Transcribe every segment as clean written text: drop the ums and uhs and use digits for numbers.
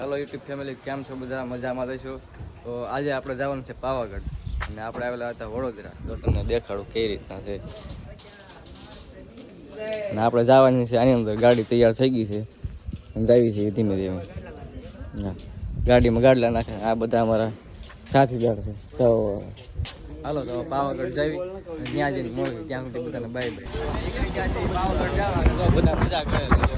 Hello YouTube family, કેમ છો બધા? મજામાં રહેશો? તો આજે આપણે જવાનું છે પાવાગઢ અને આપણે આવેલા હતા વડોદરા. તો તમને દેખાડું કઈ રીતના છે. અને આપણે જવાની છે આની અંદર. ગાડી તૈયાર થઈ ગઈ છે અને જાવી છે ધીમે ધીમે. હા, ગાડીમાં ગાડલા નાખે. આ બધા અમારા સાથીદાર છે. તો હાલો તો પાવાગઢ જાવી, ત્યાં જઈને મળવી. ત્યાં સુધી બધાને બાય બાય. પાવાગઢ જવાનું તો બધા મજા કરે છે.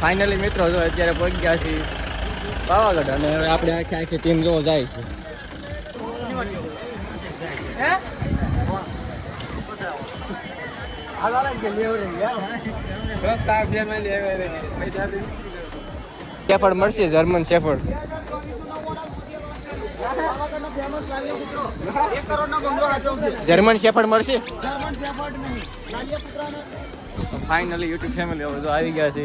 ફાઇનલી મિત્રો જો અત્યારે પહોંચી ગયા છીએ પાવાગઢ અને હવે આપણે આખી ટીમ જો જાય છે. શેફર્ડ મળશે, જર્મન શેફર્ડ. જર્મન શેફર્ડ મળશે. ફાઇનલી યુટ્યુબ ફેમિલી હવે જો આવી ગયા છે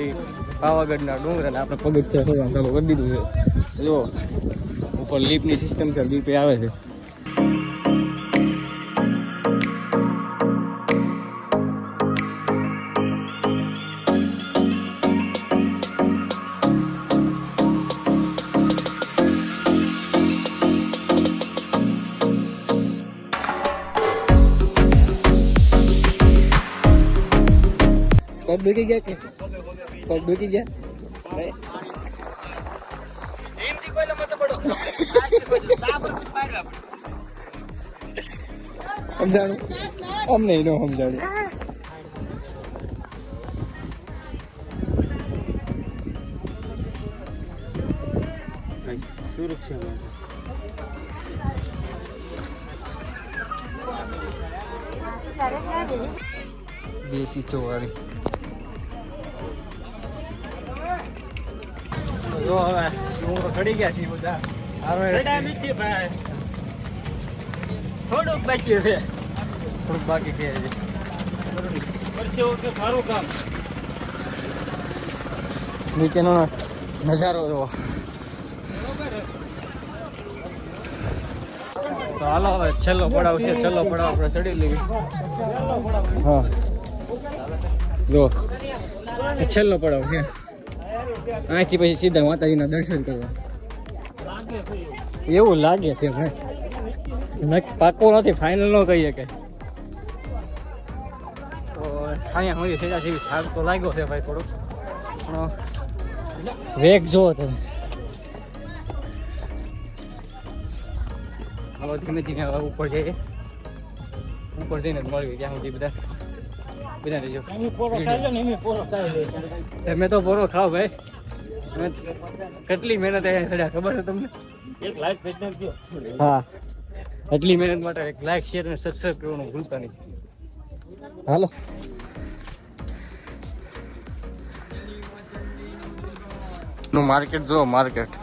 પાવાગઢના ડુંગર અને આપણે પગથિયા થવાનું ચાલુ કરી દીધું છે. જો ઉપર લીપની સિસ્ટમ છે, લીપે આવે છે. પગ ડૂકી ગયા કે પગ ડૂકી ગયા? સમજાણું અમને ન સમજાણું. દેશી ચોવાળી. જો હવે ડુંગરો ચડી ગયા છે બધા. થોડુંક બાકી છે, થોડુંક બાકી છે. નીચેનો નજારો જોવો. તો હાલો હવે છેલ્લો પડાવ છે. છેલ્લો પડાવ આપણે ચડી લેવી. હા જો છેલ્લો પડાવ છે. આથી પછી સીધા માતાજીના દર્શન કરવા. એવું લાગે છે ભાઈ, પાકો નથી, ફાઇનલ ન કહીએ કે. તો અહીંયા સુધી સીધા સીધી થાક તો લાગ્યો છે ભાઈ થોડુંક, પણ વેગ જોવો તમે. હવે ધીમે ધીમે ઉપર જઈએ. ઉપર જઈને મળવી ત્યાં સુધી બધા બધા રહેજો. તમે તો પોરો ખાવ ભાઈ. કેટલી મહેનત અહીંયા ચડ્યા ખબર છે તમને? હા, એટલી મહેનત માટે એક લાઈક, શેર અને સબસ્ક્રાઈબ કરવાનું ભૂલતા નહીં. હાલો નું માર્કેટ જો. માર્કેટ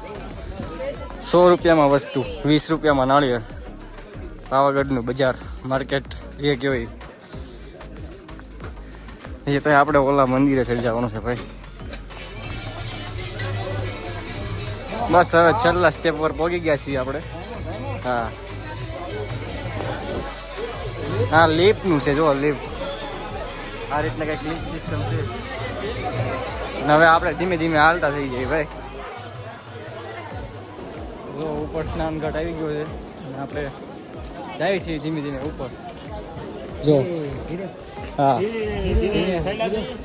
100 રૂપિયામાં વસ્તુ, 20 રૂપિયામાં નાળિયેર. પાવાગઢનું બજાર માર્કેટ જે કહેવાય એ તો આપણે ઓલા મંદિરે ચડી જવાનું છે ભાઈ. બસ હવે છેલ્લા સ્ટેપ પર પહોંચી ગયા છીએ આપણે. હા હા, લિફ્ટનું છે જો, લિફ્ટ આ રીતના કંઈક લિફ્ટ સિસ્ટમ છે. અને હવે આપણે ધીમે ધીમે હાલતા થઈ જઈએ ભાઈ. જો ઉપર સ્નાનઘાટ આવી ગયો છે અને આપણે જઈએ છીએ ધીમે ધીમે ઉપર. જો હા,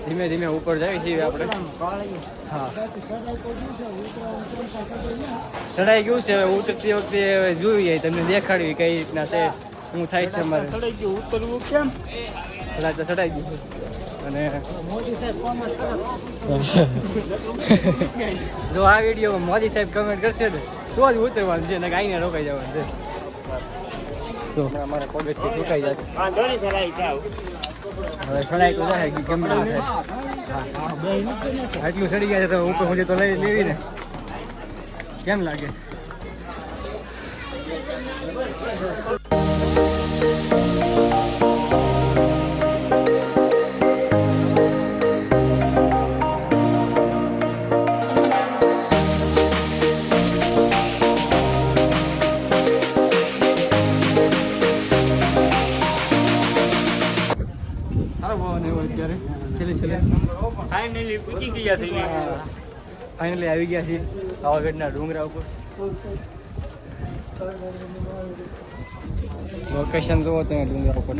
ધીમે ધીમે ઉપર જઈએ છીએ આપણે. હા, ચડાઈ ગયું છે. હવે ઉતરતી વખતે જોઈ જાય, તમને દેખાડવી કઈ રીતના છે, શું થાય છે અમારે. ઉતરવું કેમ કદાચ તો ચડાઈ ગયું છે. અને જો આ વિડીયોમાં મોદી સાહેબ કમેન્ટ કરશે ને તો જ ઉતરવાનું છે, ને આઈને રોકાઈ જવાનું છે. તો અમારે પગથિયે સુકાઈ જાય. હવે સડાઈ તો જાય ગમે થાય. આટલું સડી ગયા છે તો ઉપર સુધી તો લઈ લેવી ને. કેમ લાગે? ફાઇનલી આવી ગયા છીએ પાવાગઢના ડુંગરા ઉપર. લોકેશન જુઓ તમે ડુંગરા ઉપર.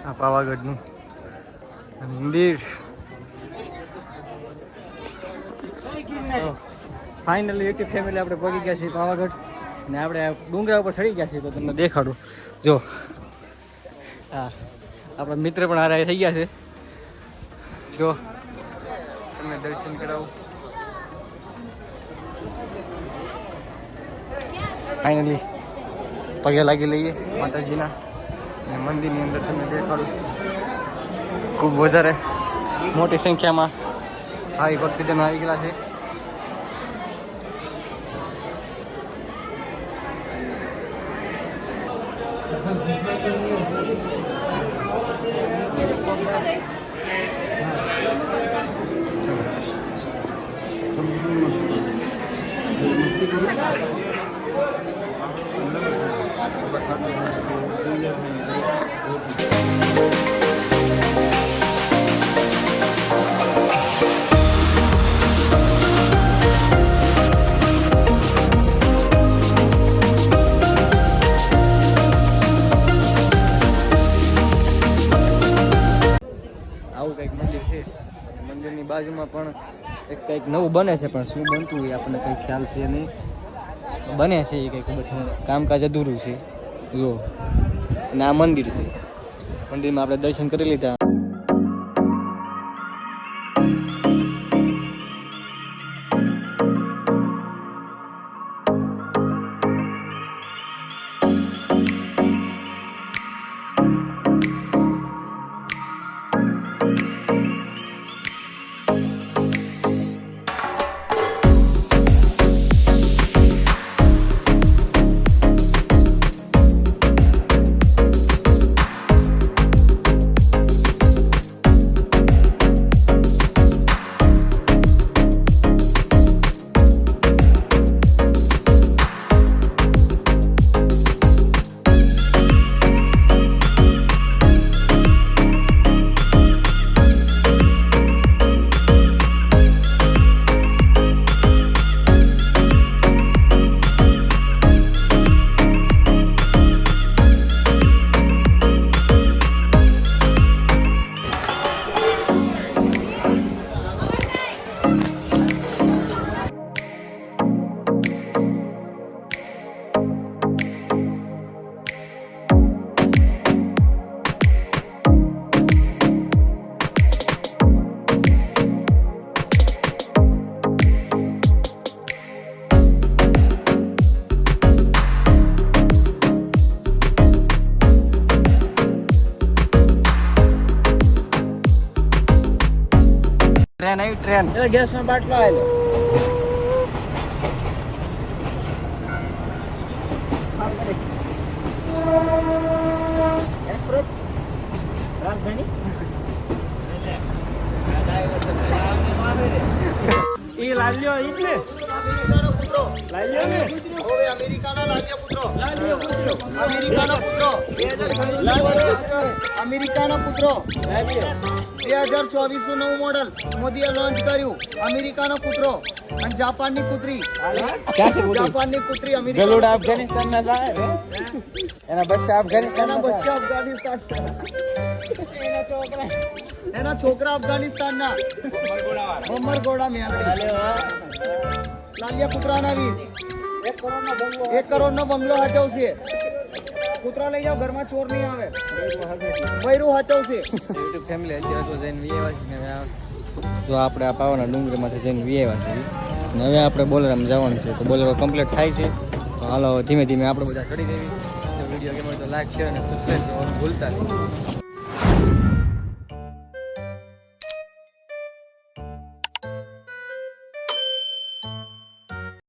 આ પાવાગઢનું મંદિર. ફાઇનલી યુટ્યુબ ફેમિલી આપણે પહોંચી ગયા છીએ પાવાગઢ, અને આપણે ડુંગરા ઉપર ચડી ગયા છીએ. તો તમને દેખાડું જો. હા, આપણા મિત્ર પણ હારા થઈ ગયા છે. જો તમને દર્શન કરાવું. ફાઇનલી પગે લાગી લઈએ માતાજીના. અને મંદિરની અંદર તમને દેખાડું ખૂબ વધારે મોટી સંખ્યામાં આવી ભક્તજનો આવી ગયેલા છે. આવું કંઈક મંદિર છે. મંદિરની બાજુમાં પણ કંઈક નવું બને છે, પણ શું બનતું હોય આપણને કંઈ ખ્યાલ છે નહીં. બને છે એ કંઈક બસ કામકાજ અધૂરું છે. જો અને આ મંદિર છે. મંદિરમાં આપણે દર્શન કરી લીધા. ટ્રેન એટલે ગેસ નો બાટલો આવેલો એ લાલ્યો ઈ જ ને અમેરિકાનો પુત્રો લાલ્યો ને ઓવે અમેરિકાનો લાલ્યો પુત્રો અમેરિકાનો પુત્રો અમેરિકાનો પુત્રો 2024 નું નવું મોડલ મોદીએ લોન્ચ કર્યું અમેરિકાનો પુત્રો અને જાપાનની કૂતરી જાપાનની કૂતરી અમેરિકા ગલુડા અફઘાનિસ્તાન ના થાય એના બચ્ચા અફઘાનિસ્તાન એના છોકરા અફઘાનિસ્તાનના ઉમરગોડા મેળવી લાલિયા કૂતરાના 1 કરોડનો બંગલો હચવશે કૂતરા લઈ જાઓ ઘરમાં ચોર નહીં આવે વૈરું હચવશે યુટ્યુબ ફેમિલી અત્યારે તો જઈને વીએવા તો આપણે આ પાવાના ડુંગરીમાંથી જઈને વીએવા છે અને હવે આપણે બોલેરામાં જવાનું છે તો બોલેરો કમ્પ્લીટ થાય છે તો હાલો ધીમે ધીમે આપણે બધા ચડી દેવી તો વિડીયો ગમે તો લાઈક શેર અને સબસ્ક્રાઈબ કરવાનું ભૂલતા નહીં